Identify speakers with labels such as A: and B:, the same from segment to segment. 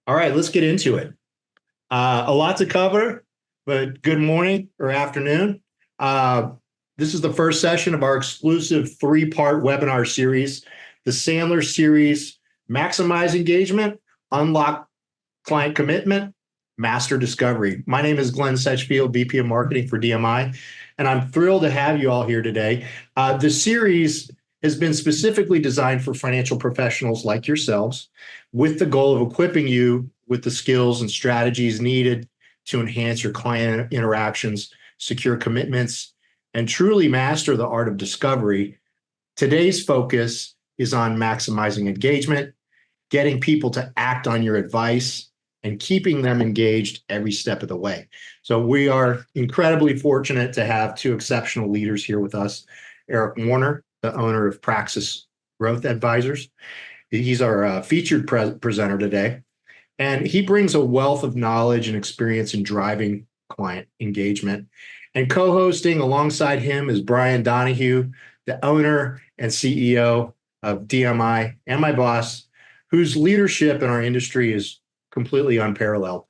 A: All right, let's get into it. A lot to cover, but good morning or afternoon. This is the first session of our exclusive three-part webinar series, the Sandler series, Maximize Engagement, Unlock Client Commitment, Master Discovery. My name is Glenn Setchfield, VP of Marketing for DMI, and I'm thrilled to have you all here today. The series has been specifically designed for financial professionals like yourselves with the goal of equipping you with the skills and strategies needed to enhance your client interactions, secure commitments, and truly master the art of discovery. Today's focus is on maximizing engagement, getting people to act on your advice, and keeping them engaged every step of the way. So we are incredibly fortunate to have two exceptional leaders here with us. Eric Warner, the owner of Praxis Growth Advisors. He's our featured presenter today. And he brings a wealth of knowledge and experience in driving client engagement. And co-hosting alongside him is Declan Donahue, the owner and CEO of DMI, and my boss, whose leadership in our industry is completely unparalleled.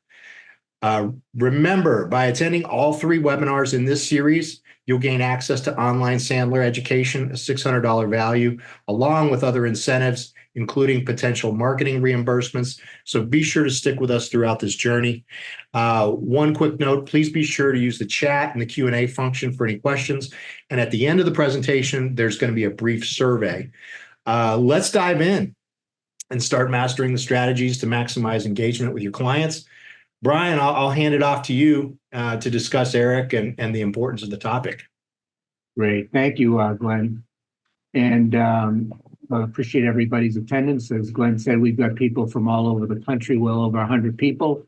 A: Remember, by attending all three webinars in this series, you'll gain access to online Sandler education, a $600 value, along with other incentives, including potential marketing reimbursements. So be sure to stick with us throughout this journey. One quick note, please be sure to use the chat and the Q&A function for any questions. And at the end of the presentation, there's going to be a brief survey. Let's dive in and start mastering the strategies to maximize engagement with your clients. Brian, I'll hand it off to you to discuss Eric and the importance of the topic.
B: Great. Thank you, Glenn. And I appreciate everybody's attendance. As Glenn said, we've got people from all over the country, well over 100 people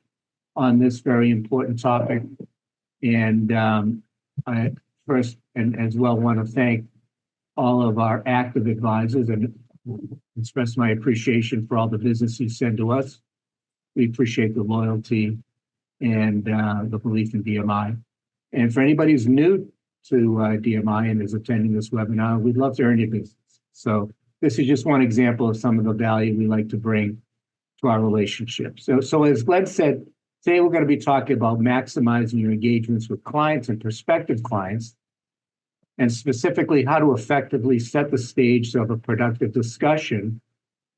B: on this very important topic. And I first and as well want to thank all of our active advisors and express my appreciation for all the business you send to us. We appreciate the loyalty and the belief in DMI. And for anybody who's new to DMI and is attending this webinar, we'd love to earn your business. So this is just one example of some of the value we like to bring to our relationship. So as Glenn said, today we're going to be talking about maximizing your engagements with clients and prospective clients, and specifically how to effectively set the stage of a productive discussion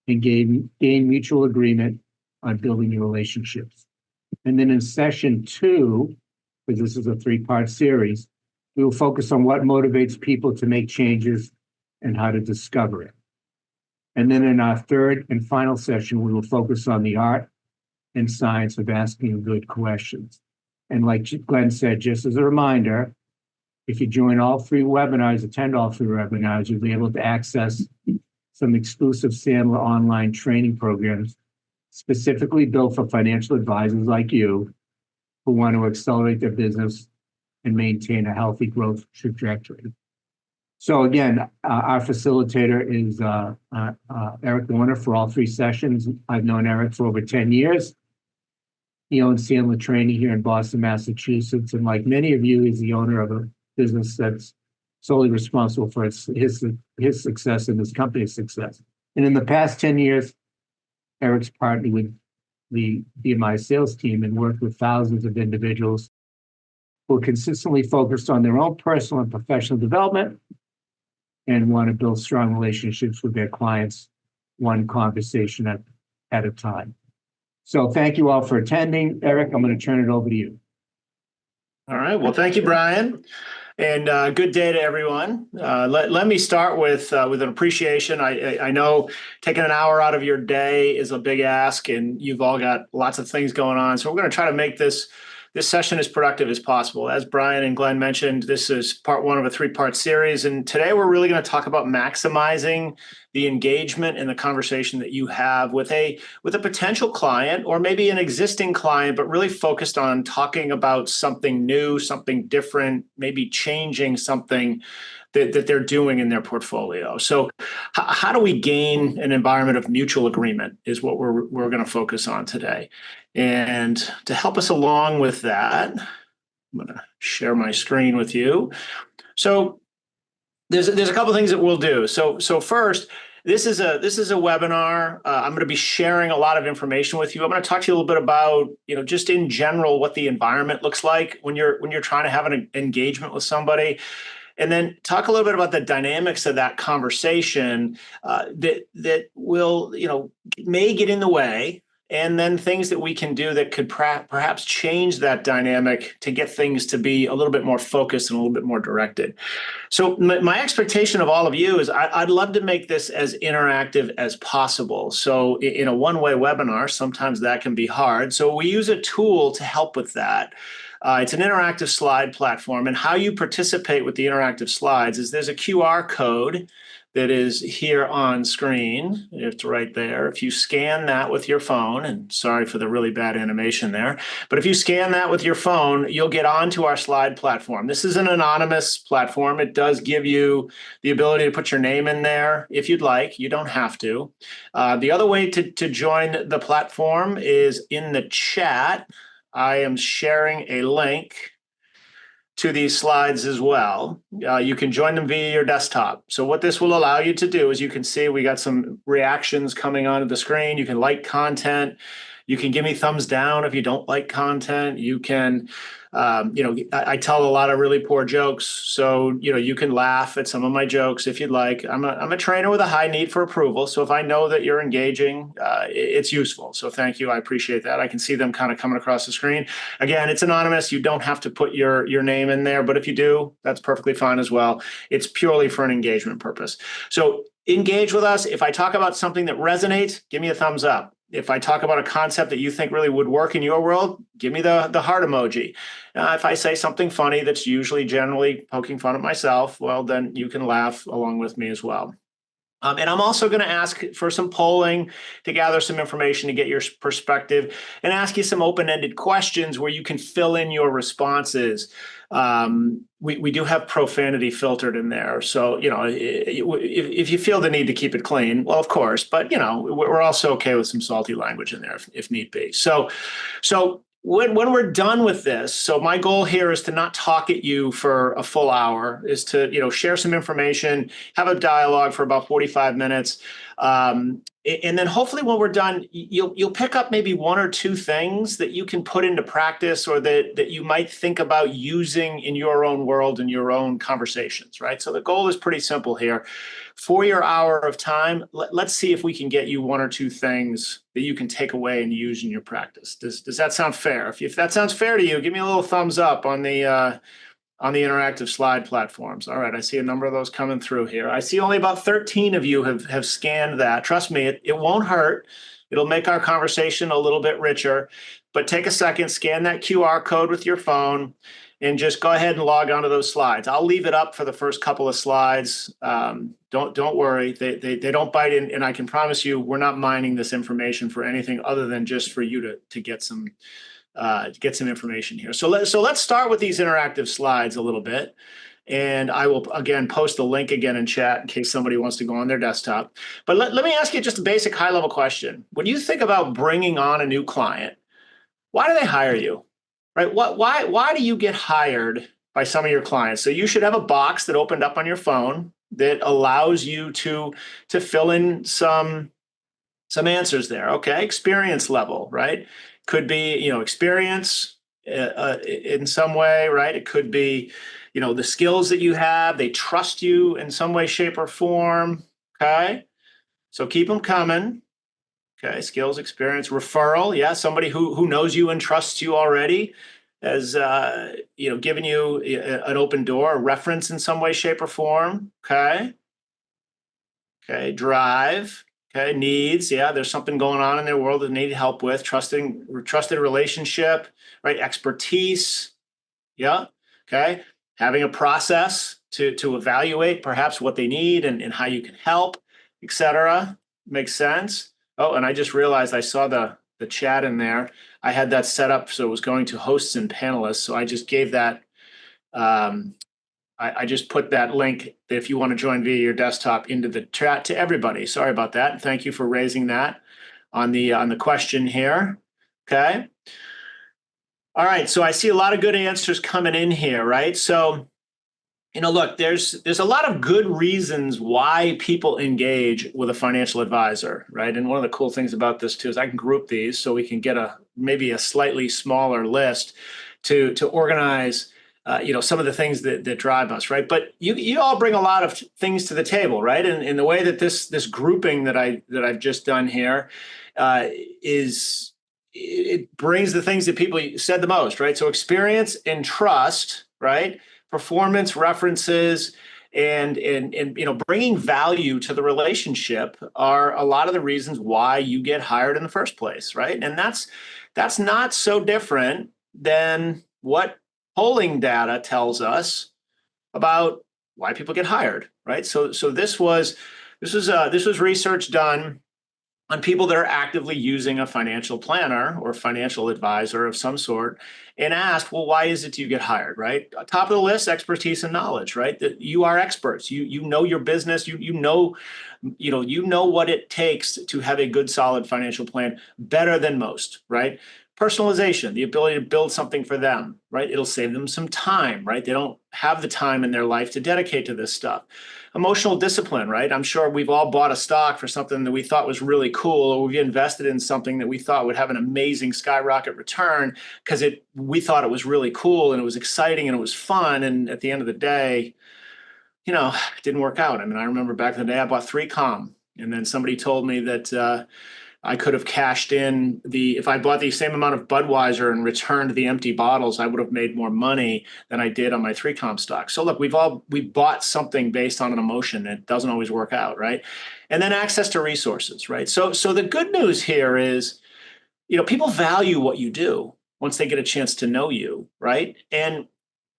B: and gain mutual agreement on building your relationships. And then in session 2, because this is a three-part series, we will focus on what motivates people to make changes and how to discover it. And then in our third and final session, we will focus on the art and science of asking good questions. And like Glenn said, just as a reminder, if you join all three webinars, attend all three webinars, you'll be able to access some exclusive Sandler online training programs specifically built for financial advisors like you who want to accelerate their business and maintain a healthy growth trajectory. So again, our facilitator is Eric Warner for all three sessions. I've known Eric for over 10 years. He owns Sandler Training here in Boston, Massachusetts. And like many of you, he's the owner of a business that's solely responsible for his success and his company's success. And in the past 10 years, Eric's partnered with the DMI sales team and worked with thousands of individuals who are consistently focused on their own personal and professional development and want to build strong relationships with their clients, one conversation at a time. So thank you all for attending. Eric, I'm going to turn it over to you.
C: All right. Well, thank you, Brian. And good day to everyone. Let me start with an appreciation. I know taking an hour out of your day is a big ask, and you've all got lots of things going on. So we're going to try to make this session as productive as possible. As Brian and Glenn mentioned, this is part one of a three-part series. And today we're really going to talk about maximizing the engagement and the conversation that you have with a potential client or maybe an existing client, but really focused on talking about something new, something different, maybe changing something that they're doing in their portfolio. So how do we gain an environment of mutual agreement is what we're going to focus on today. And to help us along with that, I'm going to share my screen with you. So there's a couple of things that we'll do. So first, this is a webinar. I'm going to be sharing a lot of information with you. I'm going to talk to you a little bit about, just in general, what the environment looks like when you're trying to have an engagement with somebody. And then talk a little bit about the dynamics of that conversation that will, may get in the way, and then things that we can do that could perhaps change that dynamic to get things to be a little bit more focused and a little bit more directed. So my expectation of all of you is I'd love to make this as interactive as possible. So in a one-way webinar, sometimes that can be hard. So we use a tool to help with that. It's an interactive slide platform, and how you participate with the interactive slides is there's a QR code that is here on screen. It's right there. If you scan that with your phone, and sorry for the really bad animation there, but if you scan that with your phone, you'll get onto our slide platform. This is an anonymous platform. It does give you the ability to put your name in there if you'd like. You don't have to. The other way to join the platform is in the chat. I am sharing a link to these slides as well. You can join them via your desktop. So what this will allow you to do is, you can see we got some reactions coming onto the screen. You can like content. You can give me thumbs down if you don't like content. You can, I tell a lot of really poor jokes. So, you can laugh at some of my jokes if you'd like. I'm a trainer with a high need for approval. So if I know that you're engaging, it's useful. So thank you. I appreciate that. I can see them kind of coming across the screen. Again, it's anonymous. You don't have to put your name in there, but if you do, that's perfectly fine as well. It's purely for an engagement purpose. So engage with us. If I talk about something that resonates, give me a thumbs up. If I talk about a concept that you think really would work in your world, give me the heart emoji. If I say something funny that's usually generally poking fun at myself, well, then you can laugh along with me as well. And I'm also going to ask for some polling to gather some information to get your perspective, and ask you some open-ended questions where you can fill in your responses. We do have profanity filtered in there. So, if you feel the need to keep it clean, well, of course, but, we're also okay with some salty language in there if need be. So when we're done with this, so my goal here is to not talk at you for a full hour, is to, share some information, have a dialogue for about 45 minutes. And then hopefully when we're done, you'll pick up maybe one or two things that you can put into practice, or that you might think about using in your own world and your own conversations, right? So the goal is pretty simple here. For your hour of time, let's see if we can get you one or two things that you can take away and use in your practice. Does that sound fair? If that sounds fair to you, give me a little thumbs up on the interactive slide platforms. All right, I see a number of those coming through here. I see only about 13 of you have scanned that. Trust me, it won't hurt. It'll make our conversation a little bit richer. But take a second, scan that QR code with your phone, and just go ahead and log onto those slides. I'll leave it up for the first couple of slides. Don't worry, they don't bite in, and I can promise you we're not mining this information for anything other than just for you to get some information here. So let's start with these interactive slides a little bit. And I will, again, post the link again in chat in case somebody wants to go on their desktop. But let me ask you just a basic high-level question. When you think about bringing on a new client, why do they hire you? Right? Why do you get hired by some of your clients? So you should have a box that opened up on your phone that allows you to fill in some answers there. Okay, experience level, right? Could be, experience in some way, right? It could be, the skills that you have. They trust you in some way, shape, or form. Okay, so keep them coming. Okay, skills, experience, referral. Yeah, somebody who knows you and trusts you already has, given you an open door, a reference in some way, shape, or form. Okay, drive. Okay, needs. Yeah, there's something going on in their world that they need help with. Trusted relationship, right? Expertise. Yeah. Okay, having a process to evaluate perhaps what they need and how you can help, etc. Makes sense. Oh, and I just realized I saw the chat in there. I had that set up so it was going to hosts and panelists. So I just gave that. I just put that link if you want to join via your desktop into the chat to everybody. Sorry about that. Thank you for raising that on the question here. Okay. All right. So I see a lot of good answers coming in here, right? So Look, there's a lot of good reasons why people engage with a financial advisor, right? And one of the cool things about this too is I can group these so we can get maybe a slightly smaller list to organize, some of the things that drive us, right? But you all bring a lot of things to the table, right? And in the way that this grouping that I've just done here it brings the things that people said the most, right? So experience and trust, right? Performance, references, and bringing value to the relationship are a lot of the reasons why you get hired in the first place, right? And that's not so different than what polling data tells us about why people get hired, right? So this was research done on people that are actively using a financial planner or financial advisor of some sort, and asked, well, why is it you get hired, right? Top of the list, expertise and knowledge, right? That you are experts. You know your business. You know what it takes to have a good, solid financial plan better than most, right? Personalization, the ability to build something for them, right? It'll save them some time, right? They don't have the time in their life to dedicate to this stuff. Emotional discipline, right? I'm sure we've all bought a stock for something that we thought was really cool, or we've invested in something that we thought would have an amazing skyrocket return because we thought it was really cool and it was exciting and it was fun. And at the end of the day, it didn't work out. I mean, I remember back in the day, I bought 3Com, and then somebody told me that I could have cashed in if I bought the same amount of Budweiser and returned the empty bottles, I would have made more money than I did on my 3Com stock. So look, we bought something based on an emotion that doesn't always work out, right? And then access to resources, right? So the good news here is, people value what you do once they get a chance to know you, right?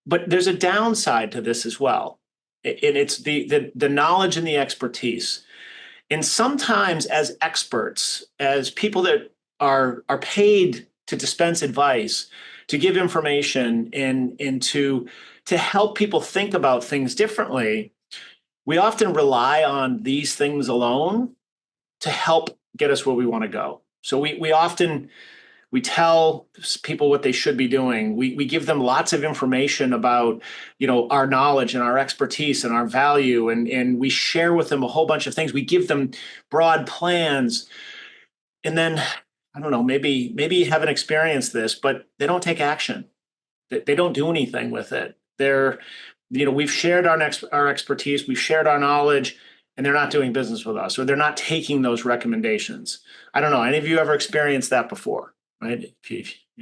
C: But there's a downside to this as well. And it's the knowledge and the expertise. And sometimes as experts, as people that are paid to dispense advice, to give information and to help people think about things differently, we often rely on these things alone to help get us where we want to go. So we tell people what they should be doing. We give them lots of information about, our knowledge and our expertise and our value, and we share with them a whole bunch of things. We give them broad plans, and then I don't know, maybe you haven't experienced this, but they don't take action. They don't do anything with it. We've shared our expertise, we've shared our knowledge, and they're not doing business with us, or they're not taking those recommendations. I don't know. Any of you ever experienced that before? Right?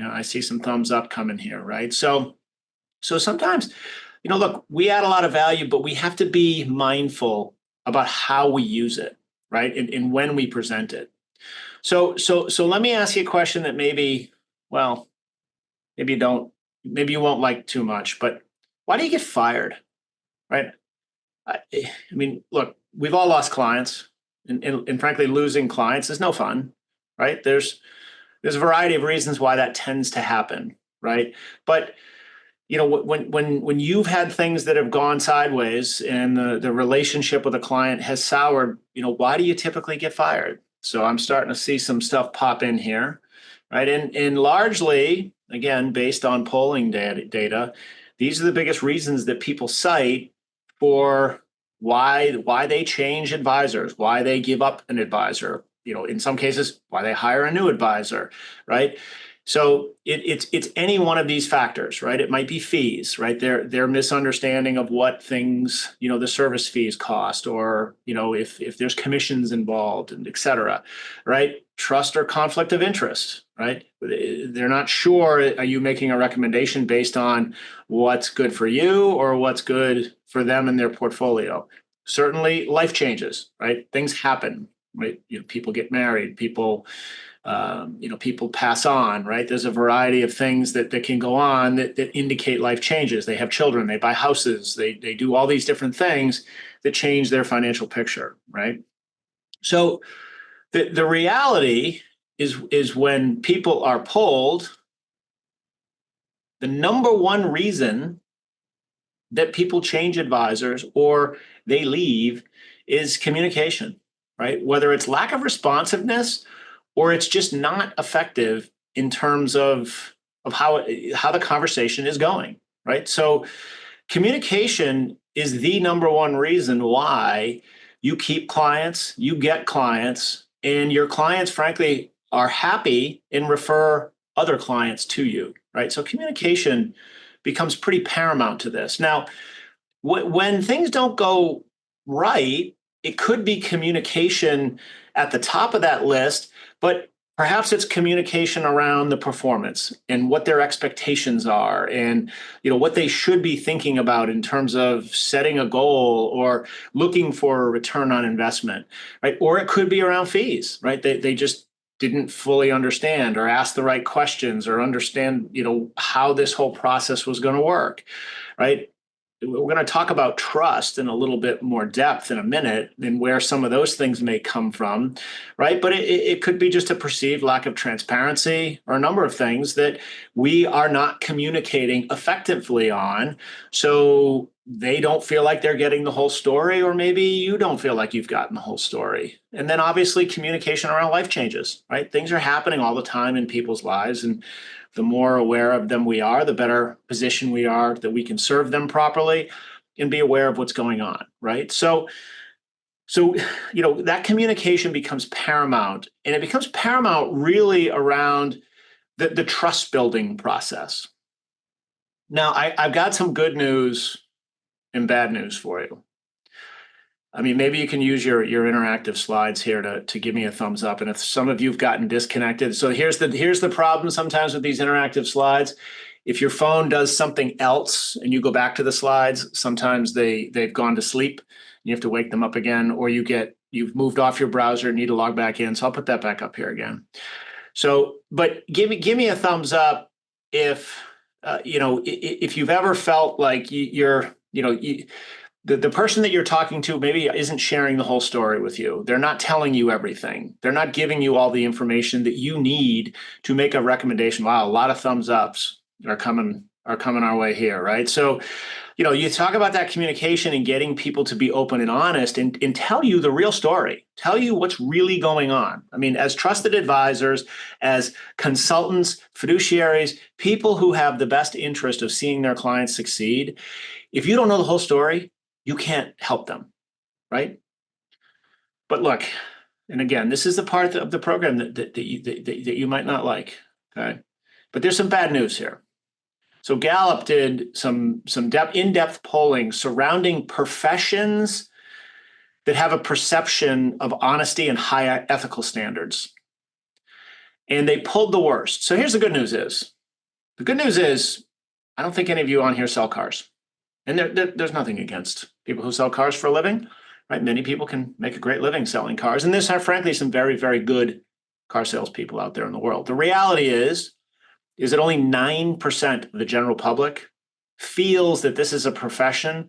C: I see some thumbs up coming here, right? So sometimes, look, we add a lot of value, but we have to be mindful about how we use it, right? And when we present it. So let me ask you a question that maybe you won't like too much, but why do you get fired, right? I mean, look, we've all lost clients, and frankly, losing clients is no fun, right? There's a variety of reasons why that tends to happen, right? But when you've had things that have gone sideways and the relationship with a client has soured, why do you typically get fired? So I'm starting to see some stuff pop in here, right? And largely, again, based on polling data, these are the biggest reasons that people cite for why they change advisors, why they give up an advisor. In some cases, why they hire a new advisor, right? So it's any one of these factors, right? It might be fees, right? Their misunderstanding of what things, the service fees cost, or, if there's commissions involved, and et cetera, right? Trust or conflict of interest, right? They're not sure, are you making a recommendation based on what's good for you or what's good for them and their portfolio? Certainly life changes, right? Things happen. Right? People get married, people pass on, right? There's a variety of things that can go on that indicate life changes. They have children, they buy houses, they do all these different things that change their financial picture, right? So the reality is when people are polled, the number one reason that people change advisors or they leave is communication. Right? Whether it's lack of responsiveness or it's just not effective in terms of how the conversation is going, right? So communication is the number one reason why you keep clients, you get clients, and your clients, frankly, are happy and refer other clients to you, right? So communication becomes pretty paramount to this. Now, when things don't go right, it could be communication at the top of that list, but perhaps it's communication around the performance and what their expectations are, and what they should be thinking about in terms of setting a goal or looking for a return on investment, right? Or it could be around fees, right? They just didn't fully understand or ask the right questions or understand, how this whole process was going to work, right? We're going to talk about trust in a little bit more depth in a minute and where some of those things may come from, right? But it could be just a perceived lack of transparency or a number of things that we are not communicating effectively on. So they don't feel like they're getting the whole story, or maybe you don't feel like you've gotten the whole story. And then obviously communication around life changes, right? Things are happening all the time in people's lives, and the more aware of them we are, the better position we are that we can serve them properly and be aware of what's going on, right? So that communication becomes paramount, and it becomes paramount really around the trust building process. Now, I've got some good news and bad news for you. I mean, maybe you can use your interactive slides here to give me a thumbs up. And if some of you've gotten disconnected, so here's the problem sometimes with these interactive slides. If your phone does something else and you go back to the slides, sometimes they've gone to sleep. You have to wake them up again, or you've moved off your browser and need to log back in. So I'll put that back up here again. So, but give me a thumbs up if if you've ever felt like the person that you're talking to maybe isn't sharing the whole story with you. They're not telling you everything. They're not giving you all the information that you need to make a recommendation. Wow, a lot of thumbs ups are coming our way here, right? So, you talk about that communication and getting people to be open and honest and tell you the real story, tell you what's really going on. I mean, as trusted advisors, as consultants, fiduciaries, people who have the best interest of seeing their clients succeed, if you don't know the whole story, you can't help them, right? But look, and again, this is the part of the program that you might not like, okay? But there's some bad news here. So Gallup did some in-depth polling surrounding professions that have a perception of honesty and high ethical standards. And they pulled the worst. So here's the good news is. The good news is, I don't think any of you on here sell cars. And there's nothing against people who sell cars for a living, right? Many people can make a great living selling cars. And there's, frankly, some very, very good car salespeople out there in the world. The reality is that only 9% of the general public feels that this is a profession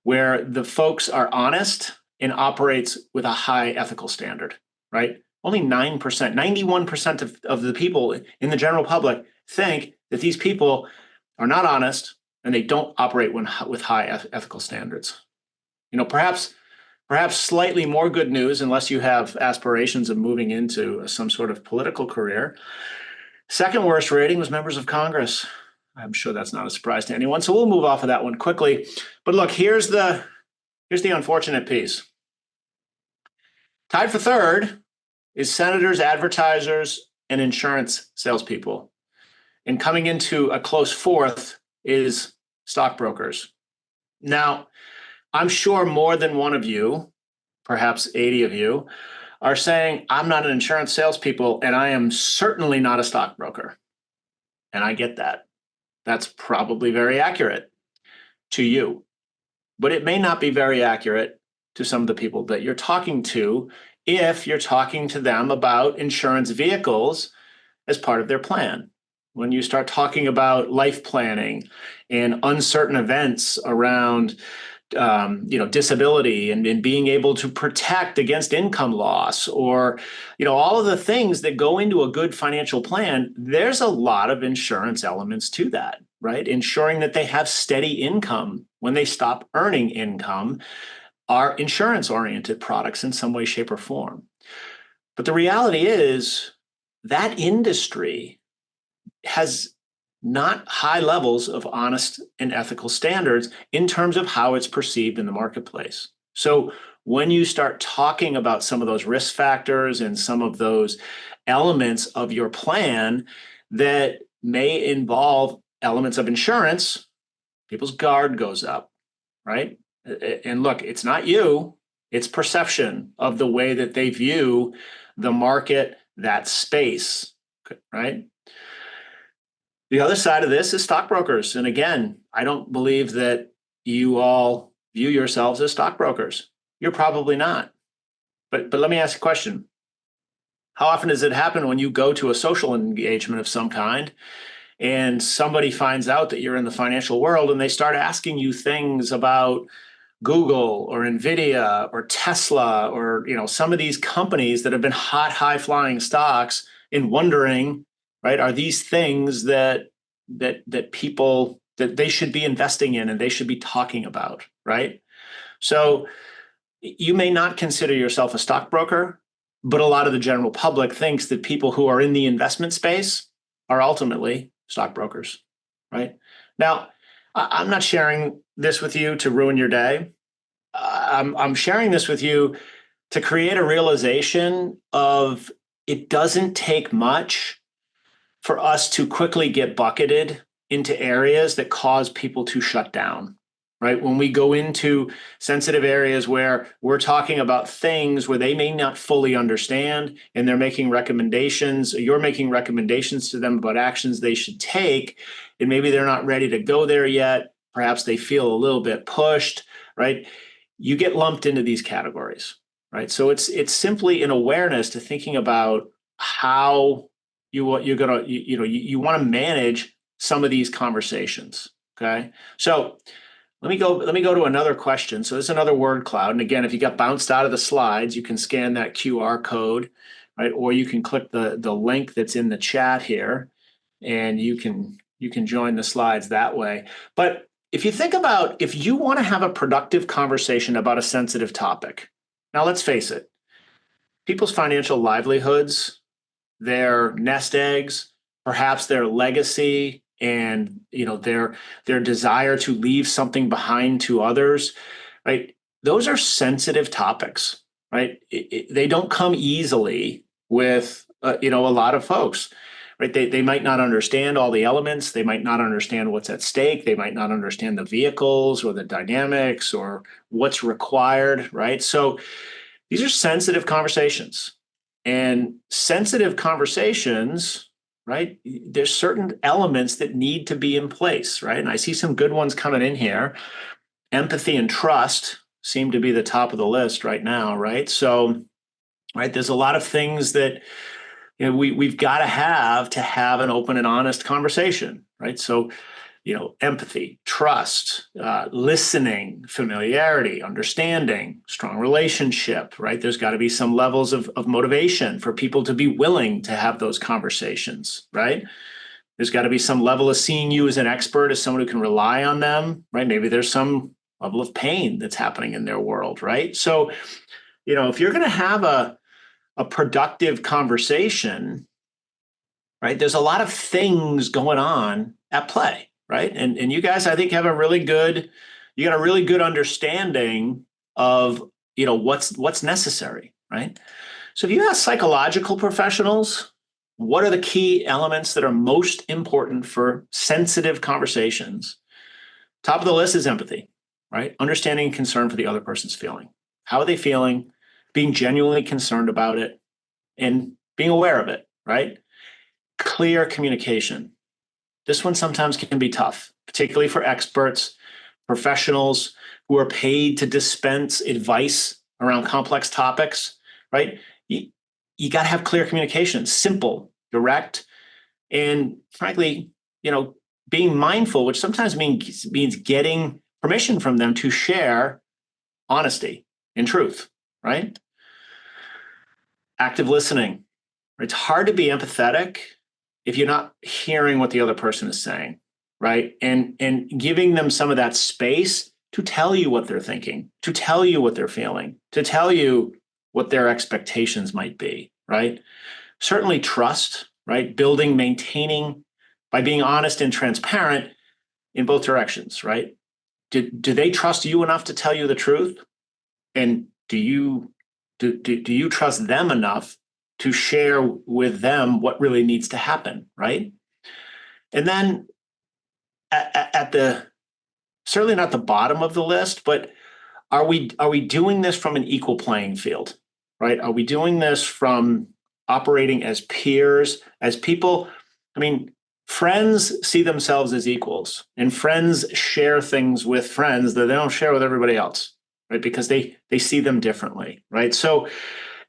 C: where the folks are honest and operates with a high ethical standard, right? Only 9%, 91% of the people in the general public think that these people are not honest and they don't operate with high ethical standards. Perhaps slightly more good news, unless you have aspirations of moving into some sort of political career. Second worst rating was members of Congress. I'm sure that's not a surprise to anyone. So we'll move off of that one quickly. But look, here's the unfortunate piece. Tied for third is senators, advertisers, and insurance salespeople. And coming into a close fourth is stockbrokers. Now, I'm sure more than one of you, perhaps 80 of you, are saying, I'm not an insurance salespeople, and I am certainly not a stockbroker. And I get that. That's probably very accurate to you. But it may not be very accurate to some of the people that you're talking to if you're talking to them about insurance vehicles as part of their plan. When you start talking about life planning and uncertain events around disability and being able to protect against income loss, or, all of the things that go into a good financial plan, there's a lot of insurance elements to that, right? Ensuring that they have steady income when they stop earning income are insurance-oriented products in some way, shape, or form. But the reality is that industry has not high levels of honest and ethical standards in terms of how it's perceived in the marketplace. So when you start talking about some of those risk factors and some of those elements of your plan that may involve elements of insurance, people's guard goes up, right? And look, it's not you, it's perception of the way that they view the market, that space, right? The other side of this is stockbrokers. And again, I don't believe that you all view yourselves as stockbrokers. You're probably not. But let me ask a question. How often does it happen when you go to a social engagement of some kind and somebody finds out that you're in the financial world and they start asking you things about Google or Nvidia or Tesla or some of these companies that have been hot, high-flying stocks, and wondering, right, are these things that people that they should be investing in and they should be talking about, right? So you may not consider yourself a stockbroker, but a lot of the general public thinks that people who are in the investment space are ultimately stockbrokers, right? Now, I'm not sharing this with you to ruin your day. I'm sharing this with you to create a realization of it doesn't take much for us to quickly get bucketed into areas that cause people to shut down, right? When we go into sensitive areas where we're talking about things where they may not fully understand and they're making recommendations, you're making recommendations to them about actions they should take, and maybe they're not ready to go there yet. Perhaps they feel a little bit pushed, right? You get lumped into these categories, right? So it's simply an awareness to thinking about how you want to manage some of these conversations. Okay, so let me go to another question. So this is another word cloud, and again, if you got bounced out of the slides, you can scan that QR code, right? Or you can click the link that's in the chat here, and you can join the slides that way. But if you think about if you want to have a productive conversation about a sensitive topic, now let's face it, people's financial livelihoods, their nest eggs, perhaps their legacy, and their desire to leave something behind to others, right? Those are sensitive topics, right? They don't come easily with a lot of folks, right? They might not understand all the elements. They might not understand what's at stake. They might not understand the vehicles or the dynamics or what's required, right? So these are sensitive conversations. And sensitive conversations, right? There's certain elements that need to be in place, right? And I see some good ones coming in here. Empathy and trust seem to be the top of the list right now, right? So, right, there's a lot of things that we've got to have an open and honest conversation, right? So, empathy, trust, listening, familiarity, understanding, strong relationship, right? There's got to be some levels of motivation for people to be willing to have those conversations, right? There's got to be some level of seeing you as an expert, as someone who can rely on them, right? Maybe there's some level of pain that's happening in their world, right? So, if you're going to have a productive conversation, right, there's a lot of things going on at play. Right. And you guys, I think, have a really good understanding of, what's necessary. Right. So if you ask psychological professionals, what are the key elements that are most important for sensitive conversations? Top of the list is empathy, right? Understanding and concern for the other person's feeling. How are they feeling? Being genuinely concerned about it and being aware of it, right? Clear communication. This one sometimes can be tough, particularly for experts, professionals who are paid to dispense advice around complex topics, right? You got to have clear communication, simple, direct, and frankly, being mindful, which sometimes means getting permission from them to share honesty and truth, right? Active listening. It's hard to be empathetic if you're not hearing what the other person is saying, right? And giving them some of that space to tell you what they're thinking, to tell you what they're feeling, to tell you what their expectations might be, right? Certainly trust, right? Building, maintaining by being honest and transparent in both directions, right? Do they trust you enough to tell you the truth? And do you trust them enough to share with them what really needs to happen, right? And then at the certainly not the bottom of the list, but are we doing this from an equal playing field, right? Are we doing this from operating as peers, as people? I mean, friends see themselves as equals, and friends share things with friends that they don't share with everybody else, right? Because they see them differently, right? So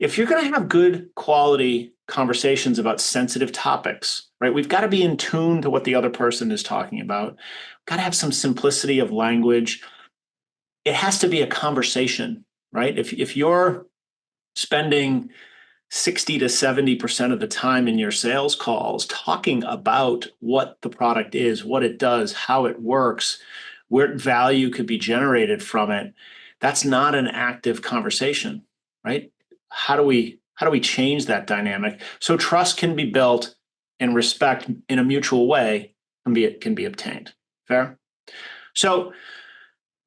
C: if you're going to have good quality conversations about sensitive topics, right, we've got to be in tune to what the other person is talking about. We've got to have some simplicity of language. It has to be a conversation, right? If you're spending 60 to 70% of the time in your sales calls talking about what the product is, what it does, how it works, where value could be generated from it, that's not an active conversation, right? How do we change that dynamic so trust can be built and respect in a mutual way can be obtained? Fair? So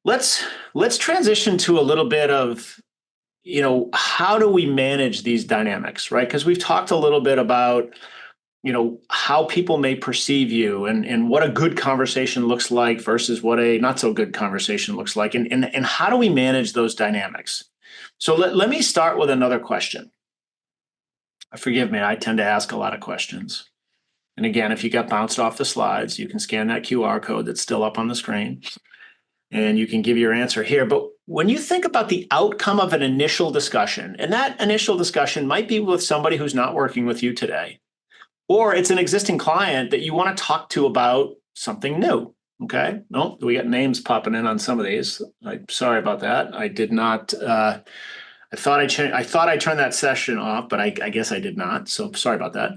C: let's transition to a little bit of, how do we manage these dynamics, right? Because we've talked a little bit about, how people may perceive you and what a good conversation looks like versus what a not so good conversation looks like. And how do we manage those dynamics? So let me start with another question. Forgive me, I tend to ask a lot of questions. And again, if you got bounced off the slides, you can scan that QR code that's still up on the screen and you can give your answer here. But when you think about the outcome of an initial discussion, and that initial discussion might be with somebody who's not working with you today, or it's an existing client that you want to talk to about something new. Okay. No, we got names popping in on some of these. I'm sorry about that. I did not. I thought I turned that session off, but I guess I did not. So sorry about that.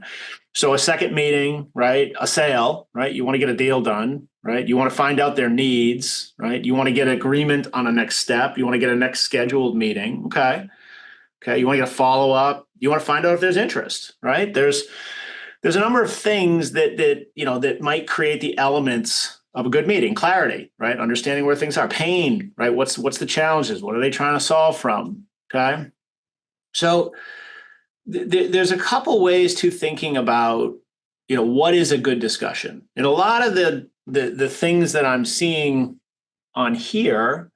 C: So a second meeting, right? A sale, right? You want to get a deal done, right? You want to find out their needs, right? You want to get agreement on a next step. You want to get a next scheduled meeting. Okay. You want to get a follow up. You want to find out if there's interest, right? There's a number of things that might create the elements of a good meeting. Clarity, right? Understanding where things are. Pain, right? What's the challenges? What are they trying to solve from? Okay. So there's a couple ways to thinking about, what is a good discussion? And a lot of the things that I'm seeing on here,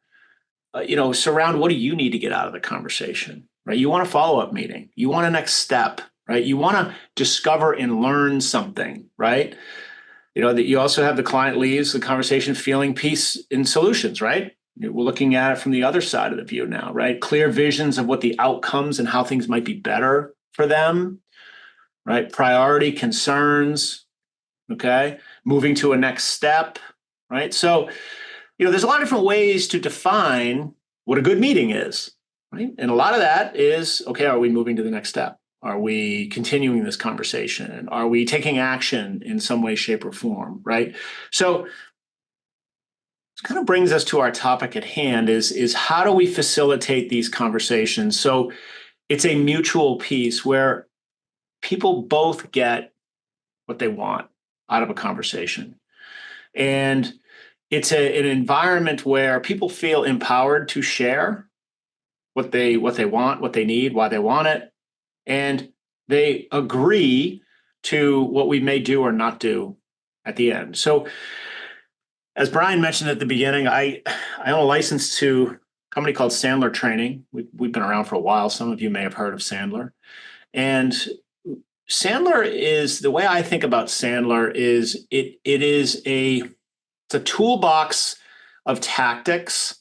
C: surround what do you need to get out of the conversation, right? You want a follow-up meeting. You want a next step, right? You want to discover and learn something, right? That you also have the client leaves the conversation feeling peace in solutions, right? We're looking at it from the other side of the view now, right? Clear visions of what the outcomes and how things might be better for them, right? Priority, concerns, okay? Moving to a next step, right? So, there's a lot of different ways to define what a good meeting is, right? And a lot of that is, okay, are we moving to the next step? Are we continuing this conversation? Are we taking action in some way, shape, or form, right? So this kind of brings us to our topic at hand is how do we facilitate these conversations? So it's a mutual piece where people both get what they want out of a conversation. And it's an environment where people feel empowered to share what they want, what they need, why they want it. And they agree to what we may do or not do at the end. So as Brian mentioned at the beginning, I own a license to a company called SANDLER Training. We've been around for a while. Some of you may have heard of SANDLER. And SANDLER is, the way I think about SANDLER is it's a toolbox of tactics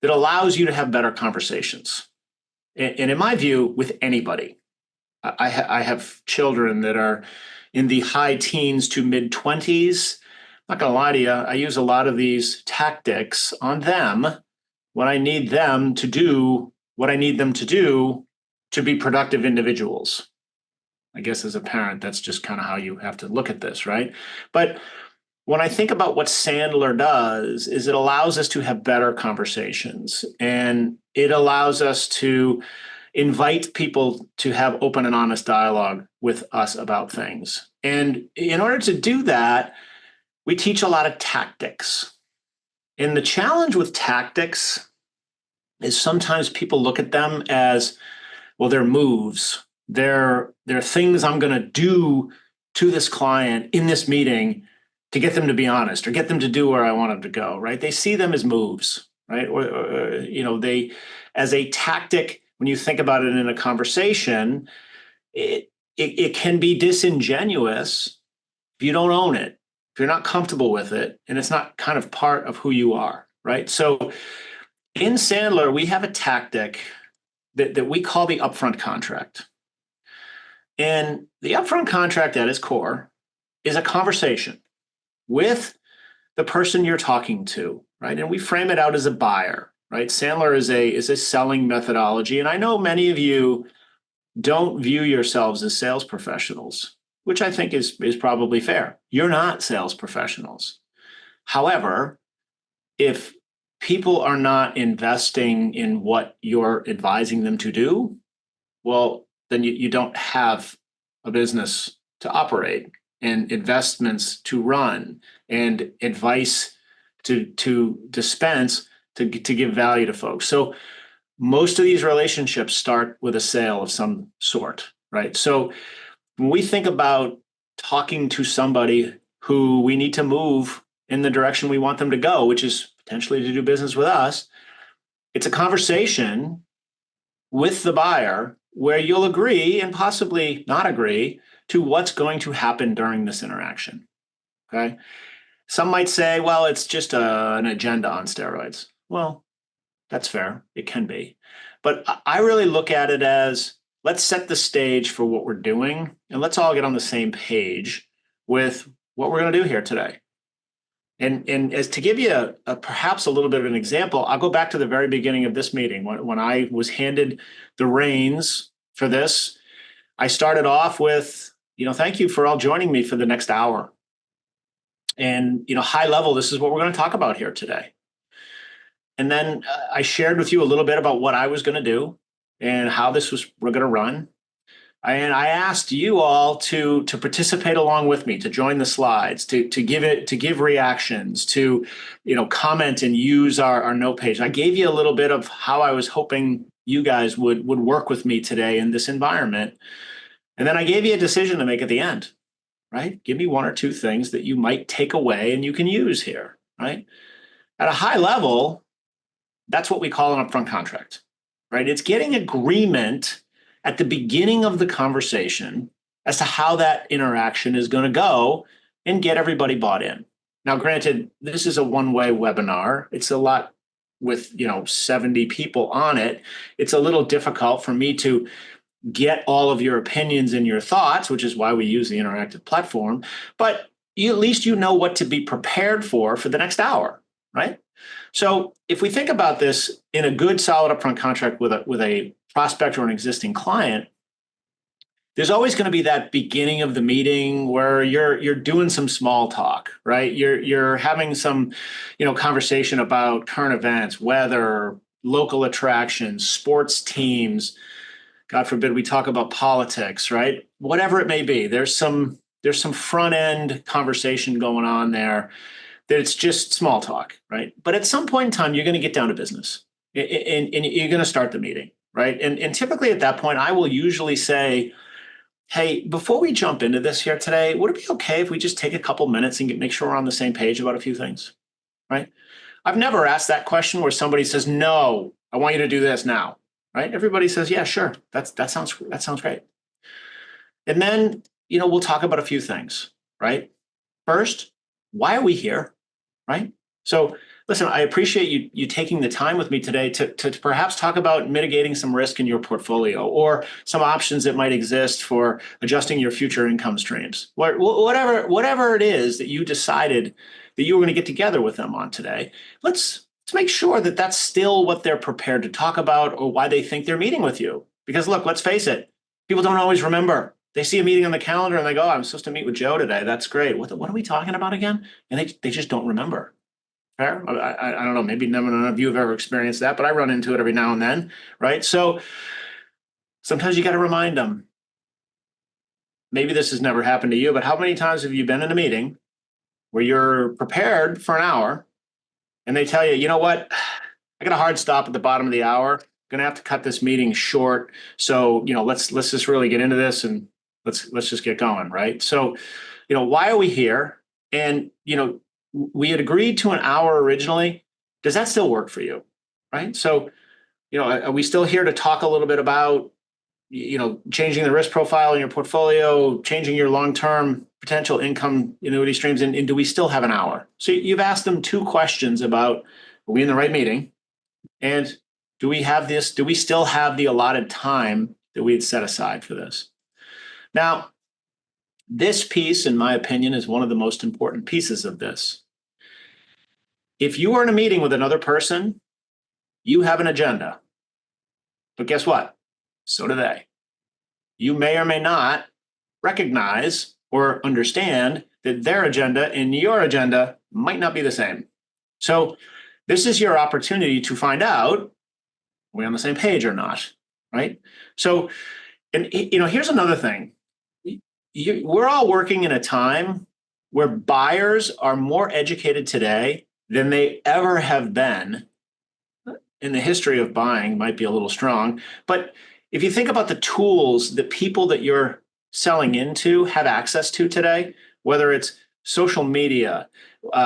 C: that allows you to have better conversations. And in my view, with anybody. I have children that are in the high teens to mid 20s. I'm not going to lie to you. I use a lot of these tactics on them when I need them to do what I need them to do to be productive individuals. I guess as a parent, that's just kind of how you have to look at this, right? But when I think about what Sandler does is it allows us to have better conversations, and it allows us to invite people to have open and honest dialogue with us about things. And in order to do that, we teach a lot of tactics. And the challenge with tactics is sometimes people look at them as, well, they're moves. They're things I'm going to do to this client in this meeting to get them to be honest or get them to do where I want them to go, right? They see them as moves, right? Or they, as a tactic, when you think about it in a conversation, it can be disingenuous if you don't own it, if you're not comfortable with it, and it's not kind of part of who you are, right? So in Sandler, we have a tactic that we call the upfront contract. And the upfront contract at its core is a conversation with the person you're talking to, right? And we frame it out as a buyer, right? Sandler is a selling methodology. And I know many of you don't view yourselves as sales professionals, which I think is probably fair. You're not sales professionals. However, if people are not investing in what you're advising them to do, well, then you don't have a business to operate and investments to run and advice to dispense to give value to folks. So most of these relationships start with a sale of some sort, right? So when we think about talking to somebody who we need to move in the direction we want them to go, which is potentially to do business with us, it's a conversation with the buyer where you'll agree and possibly not agree to what's going to happen during this interaction, okay? Some might say, well, it's just an agenda on steroids. Well, that's fair. It can be. But I really look at it as, let's set the stage for what we're doing, and let's all get on the same page with what we're going to do here today. And as to give you perhaps a little bit of an example, I'll go back to the very beginning of this meeting. When I was handed the reins for this, I started off with, thank you for all joining me for the next hour. And, high level, this is what we're going to talk about here today. And then I shared with you a little bit about what I was going to do and how we're going to run. And I asked you all to participate along with me, to join the slides, to give reactions, to comment and use our note page. I gave you a little bit of how I was hoping you guys would work with me today in this environment. And then I gave you a decision to make at the end, right? Give me one or two things that you might take away and you can use here, right? At a high level, that's what we call an upfront contract, right? It's getting agreement at the beginning of the conversation as to how that interaction is going to go and get everybody bought in. Now, granted, this is a one-way webinar. It's a lot with 70 people on it. It's a little difficult for me to get all of your opinions and your thoughts, which is why we use the interactive platform. But at least you know what to be prepared for the next hour, right? So if we think about this in a good, solid upfront contract with a prospect or an existing client, there's always going to be that beginning of the meeting where you're doing some small talk, right? You're having some, conversation about current events, weather, local attractions, sports teams. God forbid we talk about politics, right? Whatever it may be, there's some front end conversation going on there. It's just small talk, right? But at some point in time, you're going to get down to business and you're going to start the meeting, right? And typically at that point, I will usually say, hey, before we jump into this here today, would it be okay if we just take a couple minutes and make sure we're on the same page about a few things, right? I've never asked that question where somebody says, no, I want you to do this now, right? Everybody says, yeah, sure. That sounds great. And then, we'll talk about a few things, right? First, why are we here, right? So listen, I appreciate you taking the time with me today to perhaps talk about mitigating some risk in your portfolio or some options that might exist for adjusting your future income streams. Whatever it is that you decided that you were going to get together with them on today, let's make sure that that's still what they're prepared to talk about or why they think they're meeting with you. Because look, let's face it, people don't always remember. They see a meeting on the calendar and they go, oh, I'm supposed to meet with Joe today. That's great. What are we talking about again? And they just don't remember. Fair? I don't know. Maybe none of you have ever experienced that, but I run into it every now and then, right? So sometimes you got to remind them. Maybe this has never happened to you, but how many times have you been in a meeting where you're prepared for an hour and they tell you, you know what, I got a hard stop at the bottom of the hour. I'm gonna have to cut this meeting short. So, let's just really get into this and let's just get going, right? So, why are we here? And, we had agreed to an hour originally. Does that still work for you? Right? So, are we still here to talk a little bit about, changing the risk profile in your portfolio, changing your long-term potential income annuity streams, and do we still have an hour? So you've asked them two questions about, are we in the right meeting? And do we still have the allotted time that we had set aside for this? Now, this piece, in my opinion, is one of the most important pieces of this. If you are in a meeting with another person, you have an agenda. But guess what? So do they. You may or may not recognize or understand that their agenda and your agenda might not be the same. So this is your opportunity to find out, are we on the same page or not, right? So, and here's another thing. We're all working in a time where buyers are more educated today than they ever have been. In the history of buying, might be a little strong, but if you think about the tools that people that you're selling into have access to today, whether it's social media,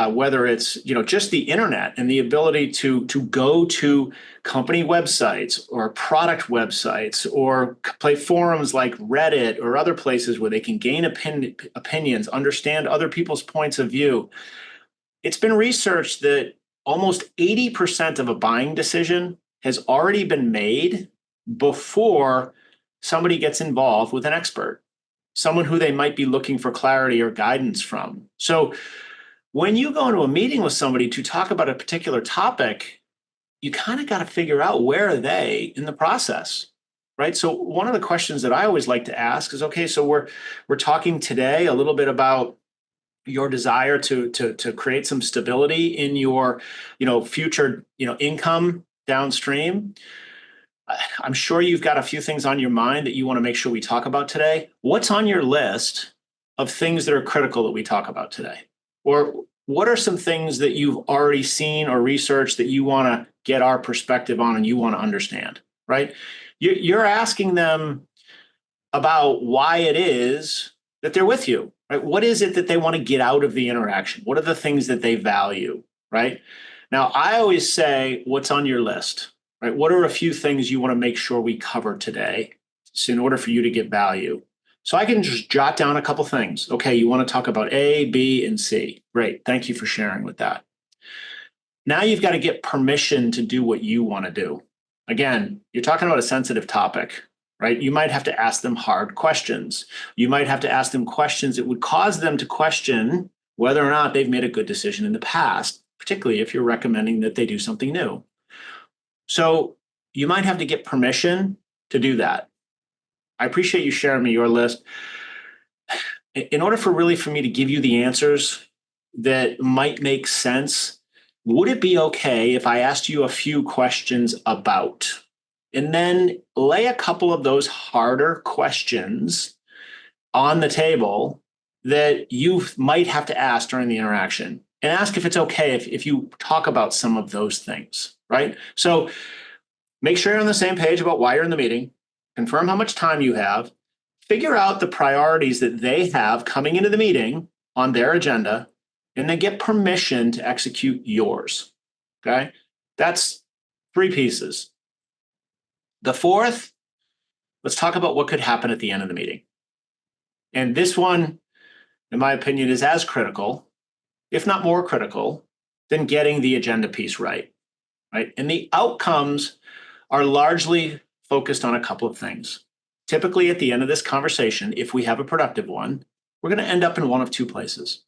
C: whether it's just the internet and the ability to go to company websites or product websites or play forums like Reddit or other places where they can gain opinions, understand other people's points of view. It's been researched that almost 80% of a buying decision has already been made before somebody gets involved with an expert, someone who they might be looking for clarity or guidance from. So when you go into a meeting with somebody to talk about a particular topic, you kind of got to figure out where are they in the process, right? So one of the questions that I always like to ask is, okay, so we're talking today a little bit about your desire to create some stability in your future income downstream. I'm sure you've got a few things on your mind that you want to make sure we talk about today. What's on your list of things that are critical that we talk about today? Or what are some things that you've already seen or researched that you want to get our perspective on and you want to understand, right? You're asking them about why it is that they're with you, right? What is it that they want to get out of the interaction? What are the things that they value, right? Now, I always say, what's on your list, right? What are a few things you want to make sure we cover today in order for you to get value? So I can just jot down a couple things. Okay, you want to talk about A, B, and C. Great, thank you for sharing with that. Now you've got to get permission to do what you want to do. Again, you're talking about a sensitive topic, right? You might have to ask them hard questions. You might have to ask them questions that would cause them to question whether or not they've made a good decision in the past, particularly if you're recommending that they do something new. So you might have to get permission to do that. I appreciate you sharing me your list. In order for me to give you the answers that might make sense, would it be okay if I asked you a few questions about? And then lay a couple of those harder questions on the table that you might have to ask during the interaction, and ask if it's okay if you talk about some of those things, right? So make sure you're on the same page about why you're in the meeting, confirm how much time you have, figure out the priorities that they have coming into the meeting on their agenda, and then get permission to execute yours, okay? That's 3 pieces. The fourth, let's talk about what could happen at the end of the meeting. And this one, in my opinion, is as critical, if not more critical, than getting the agenda piece right? And the outcomes are largely focused on a couple of things. Typically, at the end of this conversation, if we have a productive one, we're going to end up in one of 2 places.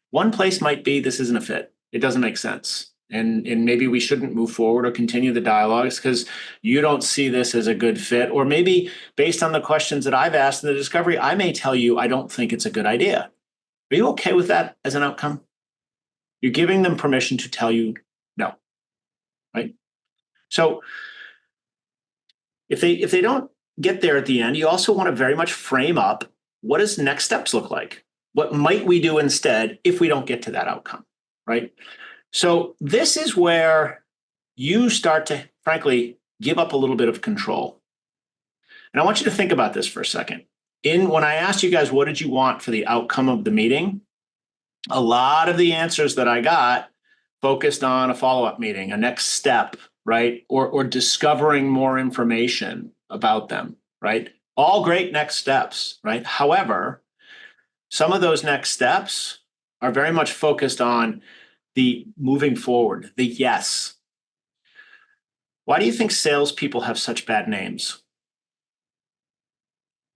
C: One place might be, this isn't a fit. It doesn't make sense. And maybe we shouldn't move forward or continue the dialogues because you don't see this as a good fit. Or maybe based on the questions that I've asked in the discovery, I may tell you I don't think it's a good idea. Are you okay with that as an outcome? You're giving them permission to tell you no, right? So if they don't get there at the end, you also want to very much frame up, what does next steps look like? What might we do instead if we don't get to that outcome, right? So this is where you start to, frankly, give up a little bit of control. And I want you to think about this for a second. When I asked you guys, what did you want for the outcome of the meeting? A lot of the answers that I got focused on a follow-up meeting, a next step, right? Or discovering more information about them, right? All great next steps, right? However, some of those next steps are very much focused on the moving forward, the yes. Why do you think salespeople have such bad names?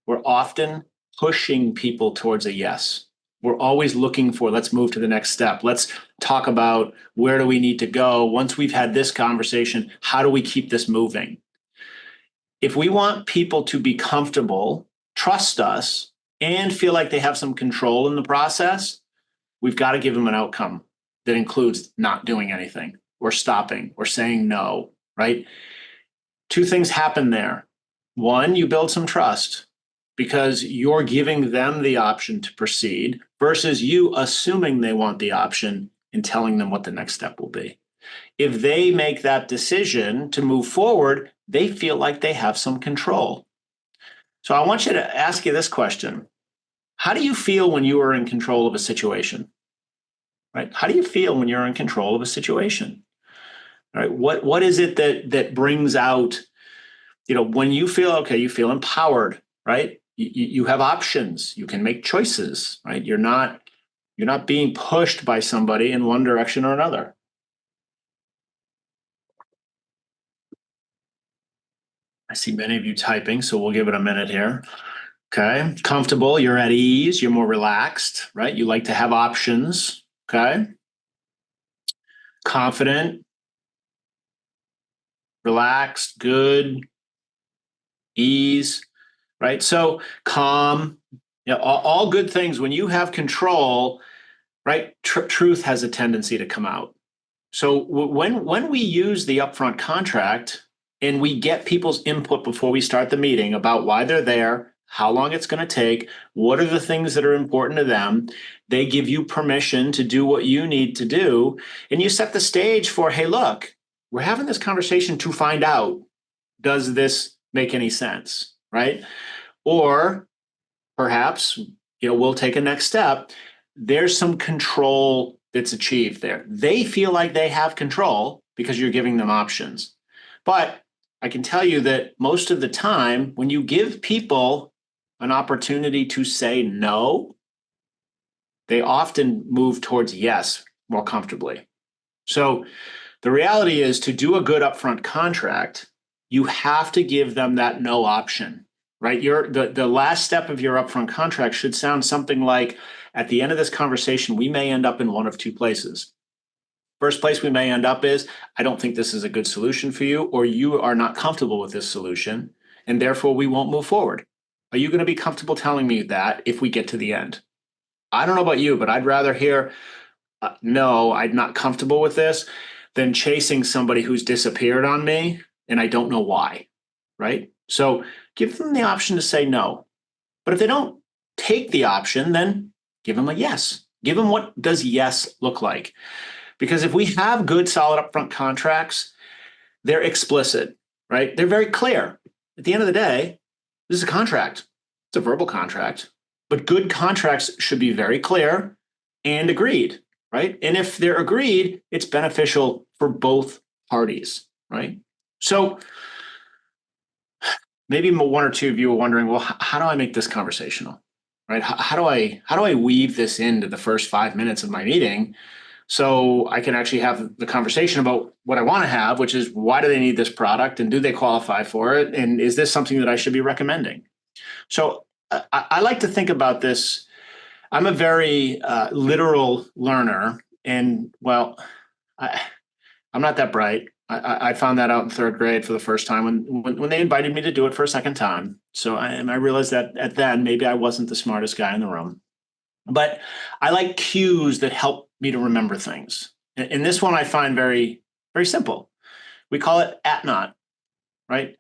C: We're often pushing people towards a yes. We're always looking for, let's move to the next step. Let's talk about where do we need to go? Once we've had this conversation, how do we keep this moving? If we want people to be comfortable, trust us, and feel like they have some control in the process, we've got to give them an outcome that includes not doing anything or stopping or saying no, right? Two things happen there. One, you build some trust because you're giving them the option to proceed versus you assuming they want the option and telling them what the next step will be. If they make that decision to move forward, they feel like they have some control. So I want you to ask you this question. How do you feel when you are in control of a situation? Right? How do you feel when you're in control of a situation? All right. What is it that brings out, when you feel okay, you feel empowered, right? You have options. You can make choices, right? You're not being pushed by somebody in one direction or another. I see many of you typing, so we'll give it a minute here. Okay. Comfortable, you're at ease, you're more relaxed, right? You like to have options. Okay. Confident, relaxed, good, ease, right? So calm, all good things. When you have control, right? Truth has a tendency to come out. So when we use the upfront contract and we get people's input before we start the meeting about why they're there, how long it's going to take, what are the things that are important to them, they give you permission to do what you need to do, and you set the stage for, hey, look, we're having this conversation to find out, does this make any sense, right? Or perhaps, we'll take a next step. There's some control that's achieved there. They feel like they have control because you're giving them options. But I can tell you that most of the time, when you give people an opportunity to say no, they often move towards yes more comfortably. So the reality is, to do a good upfront contract, you have to give them that no option, right? The last step of your upfront contract should sound something like, at the end of this conversation, we may end up in one of two places. First place we may end up is, I don't think this is a good solution for you, or you are not comfortable with this solution, and therefore we won't move forward. Are you going to be comfortable telling me that if we get to the end? I don't know about you, but I'd rather hear, no, I'm not comfortable with this, than chasing somebody who's disappeared on me and I don't know why, right? So give them the option to say no. But if they don't take the option, then give them a yes. Give them, what does yes look like? Because if we have good, solid upfront contracts, they're explicit, right? They're very clear. At the end of the day, this is a contract. It's a verbal contract. But good contracts should be very clear and agreed, right? And if they're agreed, it's beneficial for both parties, right? So maybe one or two of you are wondering, well, how do I make this conversational, right? How do I weave this into the first 5 minutes of my meeting so I can actually have the conversation about what I want to have, which is, why do they need this product and do they qualify for it? And is this something that I should be recommending? So I like to think about this. I'm a very literal learner, and I'm not that bright. I found that out in third grade for the first time when they invited me to do it for a second time. So I realized that at then maybe I wasn't the smartest guy in the room. But I like cues that help me to remember things. And this one I find very, very simple. We call it at not, right?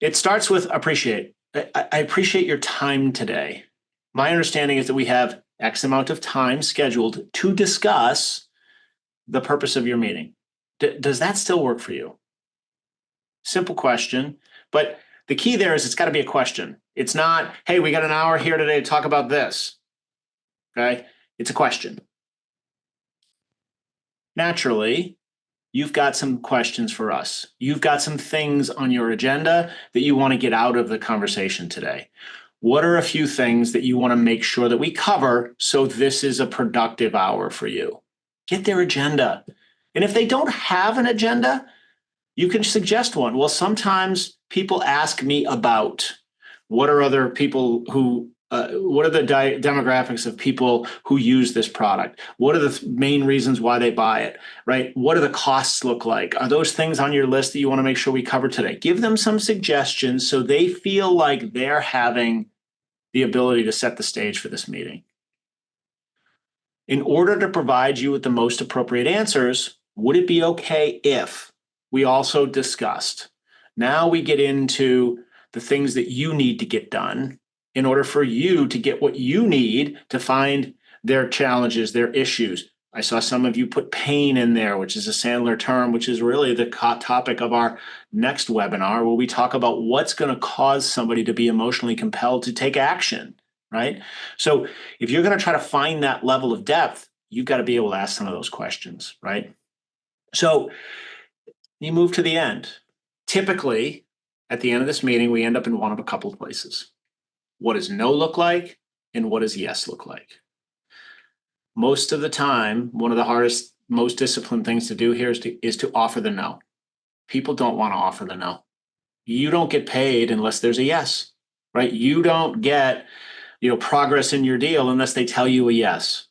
C: It starts with appreciate. I appreciate your time today. My understanding is that we have X amount of time scheduled to discuss the purpose of your meeting. Does that still work for you? Simple question, but the key there is it's got to be a question. It's not, hey, we got an hour here today to talk about this. Okay, it's a question. Naturally, you've got some questions for us. You've got some things on your agenda that you want to get out of the conversation today. What are a few things that you want to make sure that we cover so this is a productive hour for you? Get their agenda. And if they don't have an agenda, you can suggest one. Well, sometimes people ask me about what are other people who what are the demographics of people who use this product? What are the main reasons why they buy it, right? What do the costs look like? Are those things on your list that you want to make sure we cover today? Give them some suggestions so they feel like they're having the ability to set the stage for this meeting. In order to provide you with the most appropriate answers, would it be okay if we also discussed? Now we get into the things that you need to get done in order for you to get what you need to find their challenges, their issues. I saw some of you put pain in there, which is a Sandler term, which is really the topic of our next webinar, where we talk about what's going to cause somebody to be emotionally compelled to take action, right? So if you're going to try to find that level of depth, you've got to be able to ask some of those questions, right? So you move to the end. Typically, at the end of this meeting, we end up in one of a couple of places. What does no look like, and what does yes look like? Most of the time, one of the hardest, most disciplined things to do here is to offer the no. People don't want to offer the no. You don't get paid unless there's a yes, right? You don't get, progress in your deal unless they tell you a yes.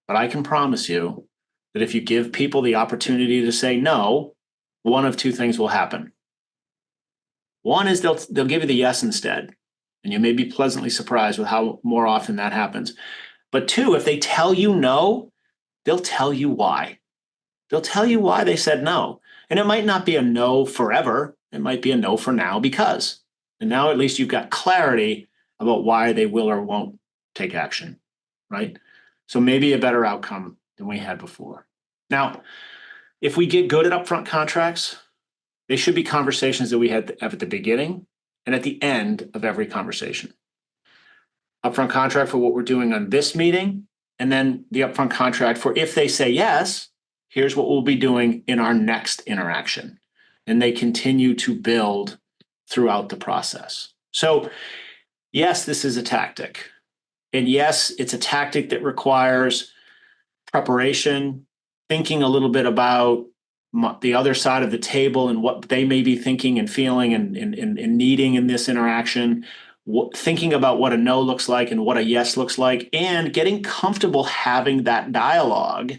C: But I can promise you that if you give people the opportunity to say no, one of two things will happen. One is they'll give you the yes instead, and you may be pleasantly surprised with how more often that happens. But two, if they tell you no, they'll tell you why. They'll tell you why they said no. And it might not be a no forever. It might be a no for now because. And now at least you've got clarity about why they will or won't take action, right? So maybe a better outcome than we had before. Now, if we get good at upfront contracts, they should be conversations that we have at the beginning and at the end of every conversation. Upfront contract for what we're doing on this meeting, and then the upfront contract for if they say yes, here's what we'll be doing in our next interaction. And they continue to build throughout the process. So yes, this is a tactic. And yes, it's a tactic that requires preparation, thinking a little bit about the other side of the table and what they may be thinking and feeling and needing in this interaction, thinking about what a no looks like and what a yes looks like, and getting comfortable having that dialogue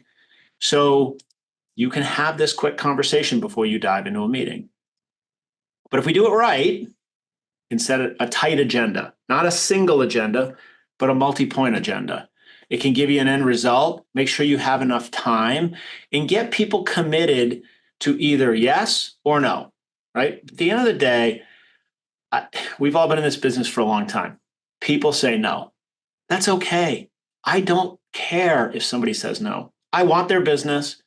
C: so you can have this quick conversation before you dive into a meeting. But if we do it right, and set a tight agenda, not a single agenda, but a multi-point agenda. It can give you an end result, make sure you have enough time, and get people committed to either yes or no, right? At the end of the day, we've all been in this business for a long time. People say no. That's okay. I don't care if somebody says no. I want their business.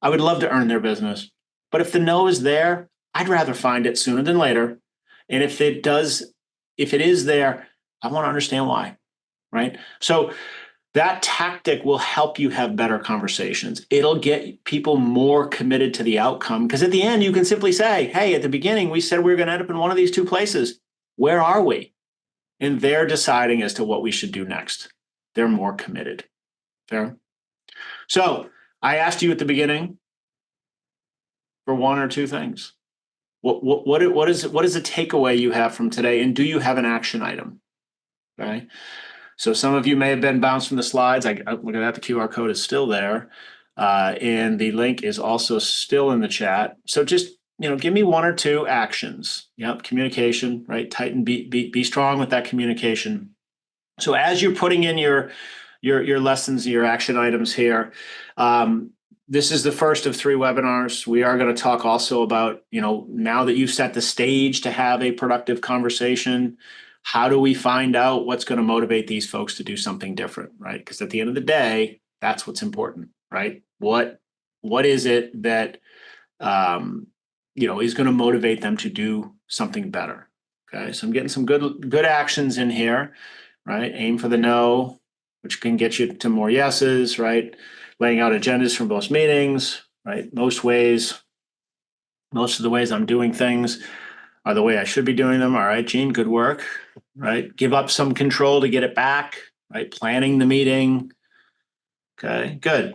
C: I would love to earn their business. But if the no is there, I'd rather find it sooner than later. And if it is there, I want to understand why, right? So that tactic will help you have better conversations. It'll get people more committed to the outcome because at the end, you can simply say, hey, at the beginning, we said we were going to end up in one of these two places. Where are we? And they're deciding as to what we should do next. They're more committed. Fair? So I asked you at the beginning for one or two things. What is the takeaway you have from today? And do you have an action item? Okay. So some of you may have been bounced from the slides. Look at that. The QR code is still there. And the link is also still in the chat. So just, give me one or two actions. Yep. Communication, right? Tighten, be strong with that communication. So as you're putting in your lessons, your action items here, this is the first of 3 webinars. We are going to talk also about, now that you've set the stage to have a productive conversation, how do we find out what's going to motivate these folks to do something different, right? Because at the end of the day, that's what's important, right? What is it that, is going to motivate them to do something better? Okay, so I'm getting some good actions in here, right? Aim for the no, which can get you to more yeses, right? Laying out agendas for most meetings, right? Most of the ways I'm doing things are the way I should be doing them. All right, Gene, good work, right? Give up some control to get it back, right? Planning the meeting. Okay, good.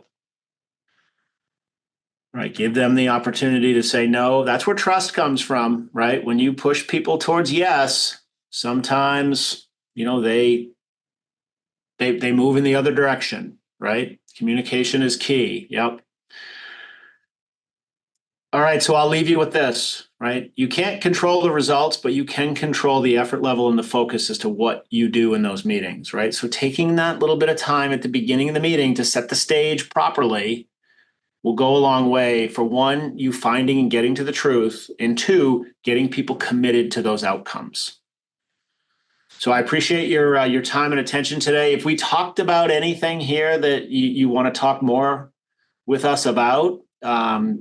C: Right, give them the opportunity to say no. That's where trust comes from, right? When you push people towards yes, sometimes, they move in the other direction, right? Communication is key. Yep. All right, so I'll leave you with this, right? You can't control the results, but you can control the effort level and the focus as to what you do in those meetings, right? So taking that little bit of time at the beginning of the meeting to set the stage properly will go a long way for, 1, you finding and getting to the truth, and 2, getting people committed to those outcomes. So I appreciate your time and attention today. If we talked about anything here that you want to talk more with us about,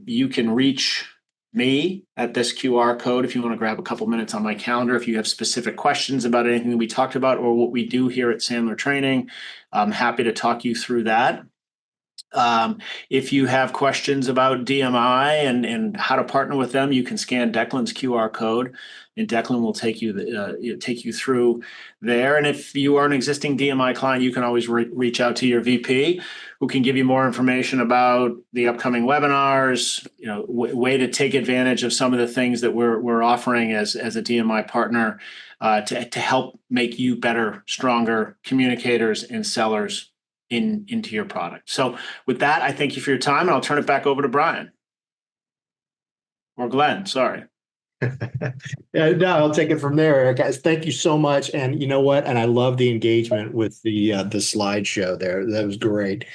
C: you can reach me at this QR code if you want to grab a couple minutes on my calendar. If you have specific questions about anything we talked about or what we do here at Sandler Training, I'm happy to talk you through that. If you have questions about DMI and how to partner with them, you can scan Declan's QR code, and Declan will take you through there. And if you are an existing DMI client, you can always reach out to your VP, who can give you more information about the upcoming webinars, way to take advantage of some of the things that we're offering as a DMI partner to help make you better, stronger communicators and sellers into your product. So with that, I thank you for your time, and I'll turn it back over to Brian. Or Glenn, sorry.
A: Yeah, no, I'll take it from there, guys. Thank you so much. And you know what? And I love the engagement with the slideshow there. That was great.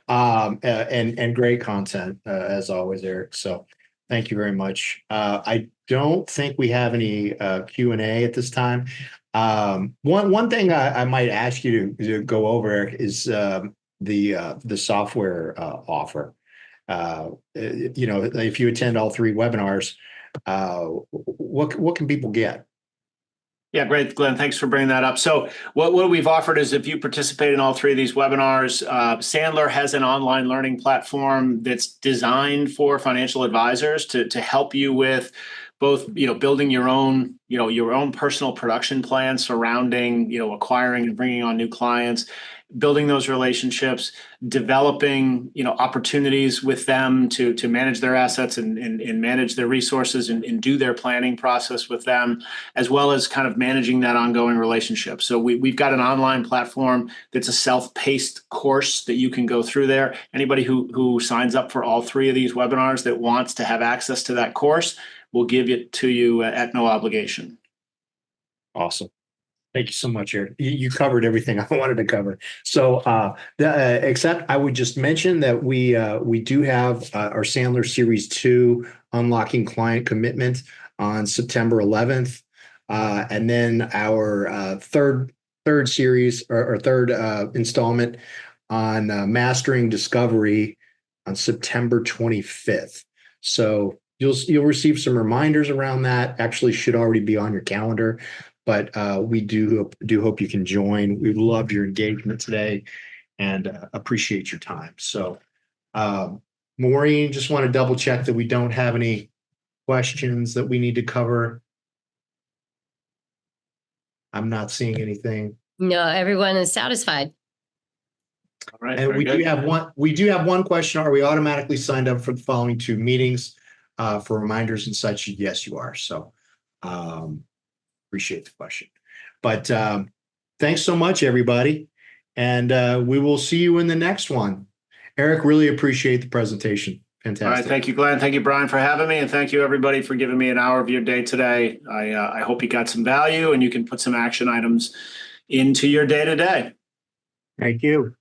A: And great content as always, Eric. So thank you very much. I don't think we have any Q&A at this time. One thing I might ask you to go over, Eric, is the software offer. If you attend all 3 webinars, what can people get?
C: Yeah, great, Glenn. Thanks for bringing that up. So what we've offered is, if you participate in all 3 of these webinars, Sandler has an online learning platform that's designed for financial advisors to help you with both, building your own personal production plan surrounding, acquiring and bringing on new clients, building those relationships, developing, opportunities with them to manage their assets and manage their resources and do their planning process with them, as well as kind of managing that ongoing relationship. So we've got an online platform that's a self-paced course that you can go through there. Anybody who signs up for all 3 of these webinars that wants to have access to that course, we'll give it to you at no obligation.
A: Awesome. Thank you so much, Eric. You covered everything I wanted to cover. So, except I would just mention that we do have our Sandler Series 2 Unlocking Client Commitment on September 11th, and then our third series or third installment on Mastering Discovery on September 25th. So you'll receive some reminders around that. Actually, should already be on your calendar. But we do hope you can join. We loved your engagement today and appreciate your time. So, Maureen, just want to double check that we don't have any questions that we need to cover. I'm not seeing anything.
D: No, everyone is satisfied.
C: All right.
A: And we do have one question. Are we automatically signed up for the following 2 meetings for reminders and such? Yes, you are. So, appreciate the question. But thanks so much, everybody. And we will see you in the next one. Eric, really appreciate the presentation. Fantastic.
C: All right. Thank you, Glenn. Thank you, Brian, for having me. And thank you, everybody, for giving me an hour of your day today. I hope you got some value and you can put some action items into your day-to-day.
B: Thank you.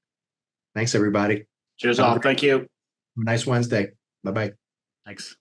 A: Thanks, everybody.
C: Cheers all. Thank you.
A: Nice Wednesday. Bye-bye.
C: Thanks.